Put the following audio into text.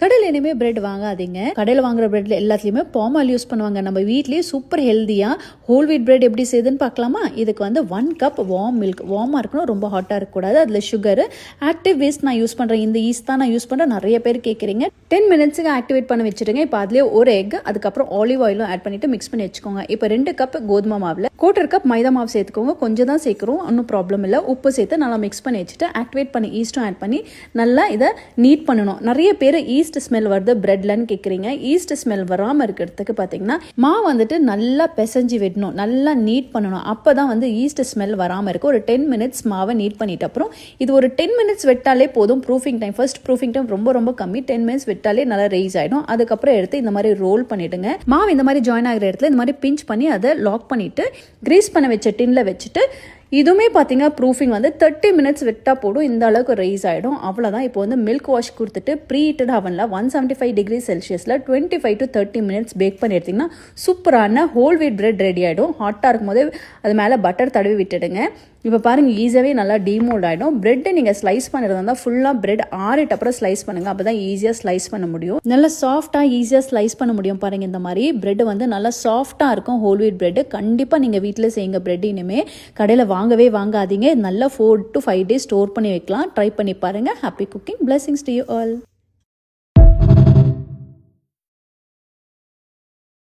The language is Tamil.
கடையில் இனிமேல் பிரெட் வாங்காதீங்க. கடையில் வாங்குற பிரெட்ல எல்லாத்துலேயுமே பாம் ஆயில் யூஸ் பண்ணுவாங்க. நம்ம வீட்லேயே சூப்பர் ஹெல்த்தியாக ஹோல் வீட் பிரெட் எப்படி செய்யுதுன்னு பார்க்கலாமா? இதுக்கு வந்து 1 கப் வார்ம் மில்க், வார்மாக இருக்கணும், ரொம்ப ஹாட்டாக இருக்கக்கூடாது. அதில் சுகரு, ஆக்டிவ் வேஸ்ட் நான் யூஸ் பண்ணுறேன், இந்த ஈஸ்ட் தான் நான் யூஸ் பண்ணுறேன். நிறைய பேர் கேட்குறீங்க. 10 மினிட்ஸுக்கு ஆக்டிவேட் பண்ண வச்சுருங்க. இப்போ அதிலே ஒரு எக், அதுக்கப்புறம் ஆலிவ் ஆயிலும் ஆட் பண்ணிவிட்டு மிக்ஸ் பண்ணி வச்சுக்கோங்க. இப்போ 2 கப் கோதுமை மாவில் 1/4 கப் மைதா மாவு சேர்த்துக்கோங்க. கொஞ்சம் தான் சேர்க்குறோம், ஒன்றும் ப்ராப்ளம் இல்லை. உப்பு சேர்த்து நல்லா மிக்ஸ் பண்ணி வச்சுட்டு ஆக்டிவேட் பண்ணி ஈஸ்ட்டும் ஆட் பண்ணி நல்லா இதை நீட் பண்ணணும். நிறைய பேர் ஈஸ்ட் ஸ்மெல் வருது பிரெட்லன்னு கேட்குறீங்க. ஈஸ்ட் ஸ்மெல் வராமல் இருக்கிறதுக்கு பார்த்தீங்கன்னா மாவு வந்துட்டு நல்லா பிசைஞ்சு விடணும், நல்லா நீட் பண்ணணும். அப்போ தான் வந்து ஈஸ்ட் ஸ்மெல் வராமல் இருக்கும். ஒரு 10 மினிட்ஸ் மாவை நீட் பண்ணிட்ட அப்புறம் இது ஒரு 10 மினிட்ஸ் விட்டாலே போதும். Proofing time, first proofing time ரொம்ப ரொம்ப கம்மி. 10 மினிட்ஸ் விட்டாலே நல்லா ரைஸ் ஆகிடும். அதுக்கப்புறம் எடுத்து இந்த மாதிரி ரோல் பண்ணிவிடுங்க. மாவு இந்த மாதிரி ஜாயின் ஆகிற இடத்துல இந்த மாதிரி பிஞ்ச் பண்ணி அதை லாக் பண்ணிவிட்டு கிரீஸ் பண்ண வச்ச டின்ல வச்சுட்டு இதுவுமே பார்த்தீங்கன்னா ப்ரூஃபிங் வந்து 30 மினிட்ஸ் விட்டால் போடும். இந்த அளவுக்கு ரைஸ் ஆகிடும். அவ்வளோதான். இப்போ வந்து மில்க் வாஷ் கொடுத்துட்டு ப்ரீ ஹீட்டட் அவனில் 175 டிகிரி செல்சியஸில் 25 to 30 மினிட்ஸ் பேக் பண்ணி எடுத்திங்கன்னா சூப்பரான ஹோல் வீட் பிரெட் ரெடி ஆகிடும். ஹாட்டாக இருக்கும் போதே அது மேலே பட்டர் தடவி விட்டுடுங்க. இப்போ பாருங்கள், ஈஸியாகவே நல்லா டீமோல்ட் ஆகிடும். பிரெட்டை நீங்கள் ஸ்லைஸ் பண்ணுறதா இருந்தால் ஃபுல்லாக பிரெட் ஆறிட்ட அப்புறம் ஸ்லைஸ் பண்ணுங்கள். அப்போ தான் ஈஸியாக ஸ்லைஸ் பண்ண முடியும். நல்லா சாஃப்டாக ஈஸியாக ஸ்லைஸ் பண்ண முடியும். பாருங்கள், இந்த மாதிரி பிரெட் வந்து நல்லா சாஃப்டாக இருக்கும். ஹோல் வீட் பிரெட் கண்டிப்பாக நீங்கள் வீட்டில் செய்யுங்க. பிரெட் இனிமேல் கடையில் வாங்காதீங்க. நல்லா 4 to 5 days ஸ்டோர் பண்ணி வைக்கலாம். ட்ரை பண்ணி பாருங்கள். Happy cooking. Blessings to you all.